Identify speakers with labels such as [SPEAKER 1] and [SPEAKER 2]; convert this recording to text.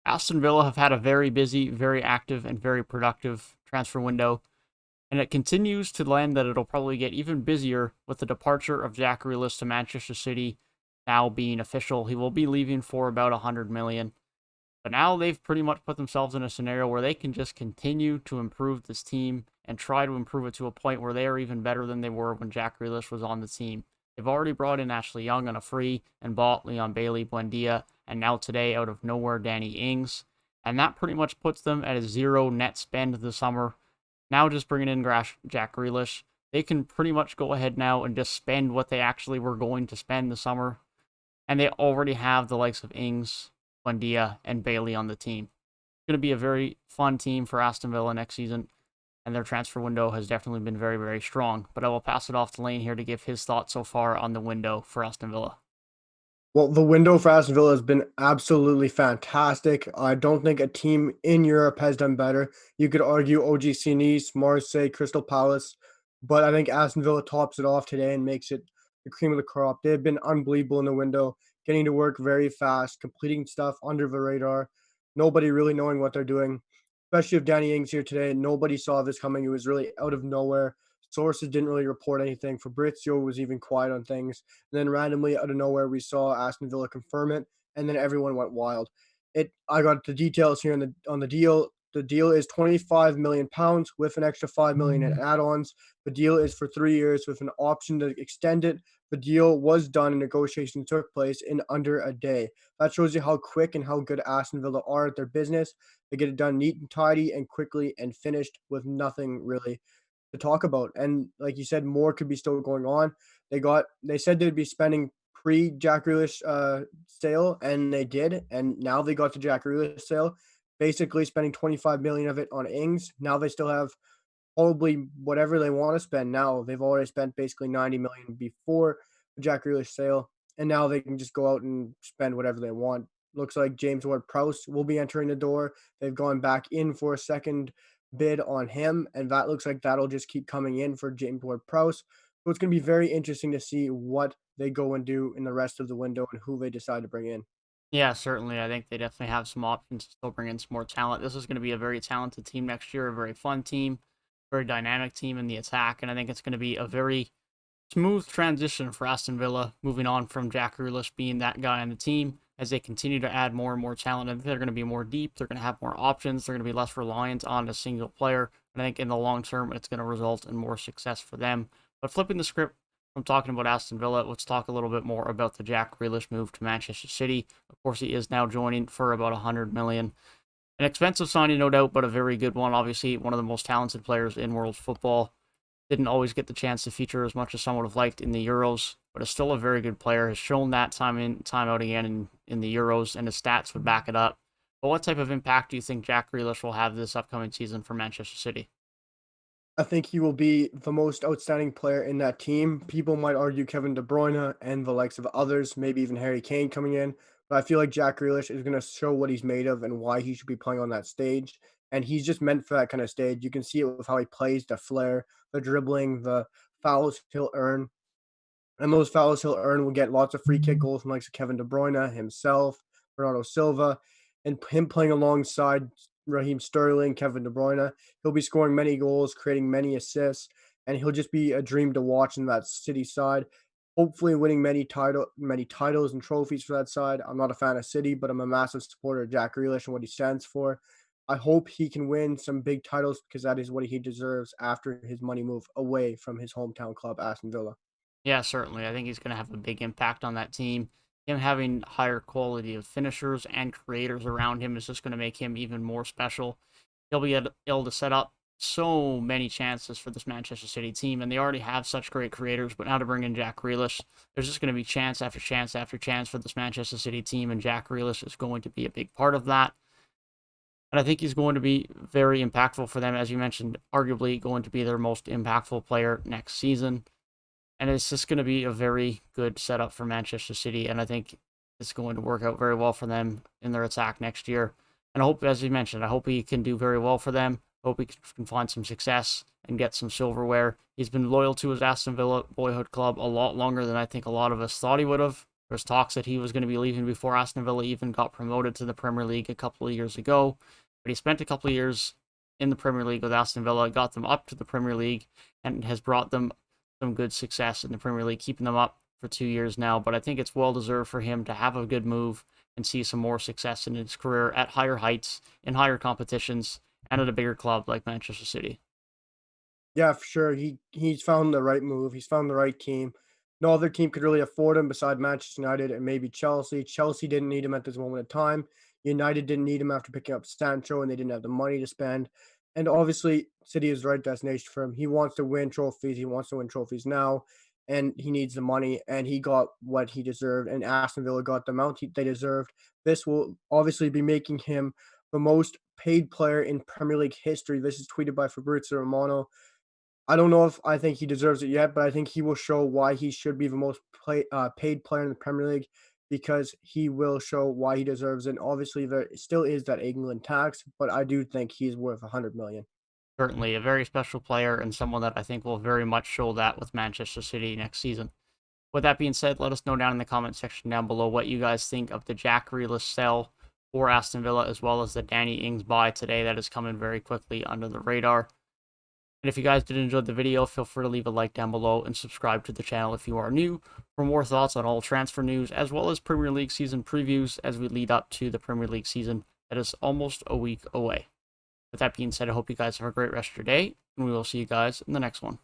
[SPEAKER 1] Aston Villa have had a very busy, very active, and very productive transfer window, and it continues to land that it'll probably get even busier with the departure of Jack Grealish to Manchester City now being official. He will be leaving for about 100 million. But now they've pretty much put themselves in a scenario where they can just continue to improve this team and try to improve it to a point where they are even better than they were when Jack Grealish was on the team. They've already brought in Ashley Young on a free and bought Leon Bailey, Buendia, and now today out of nowhere Dany Ings. And that pretty much puts them at a zero net spend this summer. Now just bringing in Jack Grealish, they can pretty much go ahead now and just spend what they actually were going to spend this summer. And they already have the likes of Ings, Buendia, and Bailey on the team. It's going to be a very fun team for Aston Villa next season, and their transfer window has definitely been very, very strong. But I will pass it off to Lane here to give his thoughts so far on the window for Aston Villa.
[SPEAKER 2] Well, the window for Aston Villa has been absolutely fantastic. I don't think a team in Europe has done better. You could argue OGC Nice, Marseille, Crystal Palace, but I think Aston Villa tops it off today and makes it the cream of the crop. They've been unbelievable in the window, getting to work very fast, completing stuff under the radar, nobody really knowing what they're doing. Especially if Danny Ings here today, nobody saw this coming. It was really out of nowhere. Sources didn't really report anything. Fabrizio was even quiet on things. And then randomly out of nowhere, we saw Aston Villa confirm it, and then everyone went wild. I got the details here on the deal. The deal is 25 million pounds with an extra 5 million in add-ons. The deal is for 3 years with an option to extend it. The deal was done and negotiations took place in under a day. That shows you how quick and how good Aston Villa are at their business. They get it done neat and tidy and quickly and finished with nothing really to talk about. And like you said, more could be still going on. They said they'd be spending pre Jack Grealish sale, and they did. And now they got the Jack Grealish sale, basically spending 25 million of it on Ings. Now they still have probably whatever they want to spend. Now they've already spent basically 90 million before the Jack Grealish sale, and now they can just go out and spend whatever they want. Looks like James Ward-Prowse will be entering the door. They've gone back in for a second bid on him, and that looks like that'll just keep coming in for James Ward-Prowse. So it's going to be very interesting to see what they go and do in the rest of the window and who they decide to bring in.
[SPEAKER 1] Yeah, certainly. I think they definitely have some options to still bring in some more talent. This is going to be a very talented team next year, a very fun team, very dynamic team in the attack, and I think it's going to be a very smooth transition for Aston Villa, moving on from Jack Grealish being that guy on the team as they continue to add more and more talent. I think they're going to be more deep. They're going to have more options. They're going to be less reliant on a single player. And I think in the long term, it's going to result in more success for them. But flipping the script from talking about Aston Villa, let's talk a little bit more about the Jack Grealish move to Manchester City. Of course, he is now joining for about 100 million. An expensive signing, no doubt, but a very good one. Obviously, one of the most talented players in world football. Didn't always get the chance to feature as much as some would have liked in the Euros, but is still a very good player. Has shown that time in, time out again in the Euros, and his stats would back it up. But what type of impact do you think Jack Grealish will have this upcoming season for Manchester City?
[SPEAKER 2] I think he will be the most outstanding player in that team. People might argue Kevin De Bruyne and the likes of others, maybe even Harry Kane coming in. But I feel like Jack Grealish is going to show what he's made of and why he should be playing on that stage. And he's just meant for that kind of stage. You can see it with how he plays, the flair, the dribbling, the fouls he'll earn. And those fouls he'll earn will get lots of free kick goals from likes of Kevin De Bruyne himself, Bernardo Silva, and him playing alongside Raheem Sterling, Kevin De Bruyne. He'll be scoring many goals, creating many assists, and he'll just be a dream to watch in that City side. Hopefully, winning many titles and trophies for that side. I'm not a fan of City, but I'm a massive supporter of Jack Grealish and what he stands for. I hope he can win some big titles because that is what he deserves after his money move away from his hometown club, Aston Villa.
[SPEAKER 1] Yeah, certainly. I think he's going to have a big impact on that team. Him having higher quality of finishers and creators around him is just going to make him even more special. He'll be able to set up so many chances for this Manchester City team, and they already have such great creators. But now to bring in Jack Grealish, there's just going to be chance after chance after chance for this Manchester City team, and Jack Grealish is going to be a big part of that. And I think he's going to be very impactful for them, as you mentioned, arguably going to be their most impactful player next season. And it's just going to be a very good setup for Manchester City. And I think it's going to work out very well for them in their attack next year. And I hope, as you mentioned, I hope he can do very well for them. Hope he can find some success and get some silverware. He's been loyal to his Aston Villa boyhood club a lot longer than I think a lot of us thought he would have. There was talks that he was going to be leaving before Aston Villa even got promoted to the Premier League a couple of years ago. But he spent a couple of years in the Premier League with Aston Villa, got them up to the Premier League, and has brought them some good success in the Premier League, keeping them up for 2 years now. But I think it's well deserved for him to have a good move and see some more success in his career at higher heights, in higher competitions, and at a bigger club like Manchester City.
[SPEAKER 2] Yeah, for sure. He's found the right move. He's found the right team. No other team could really afford him beside Manchester United and maybe Chelsea. Chelsea didn't need him at this moment of time. United didn't need him after picking up Sancho, and they didn't have the money to spend. And obviously, City is the right destination for him. He wants to win trophies. He wants to win trophies now, and he needs the money. And he got what he deserved, and Aston Villa got the amount they deserved. This will obviously be making him the most paid player in Premier League history. This is tweeted by Fabrizio Romano. I don't know if I think he deserves it yet, but I think he will show why he should be the most paid player in the Premier League because he will show why he deserves it. And obviously, there still is that England tax, but I do think he's worth 100 million.
[SPEAKER 1] Certainly a very special player and someone that I think will very much show that with Manchester City next season. With that being said, let us know down in the comment section down below what you guys think of the Jack Grealish sell for Aston Villa, as well as the Dany Ings buy today that is coming very quickly under the radar. And if you guys did enjoy the video, feel free to leave a like down below and subscribe to the channel if you are new for more thoughts on all transfer news, as well as Premier League season previews as we lead up to the Premier League season that is almost a week away. With that being said, I hope you guys have a great rest of your day, and we will see you guys in the next one.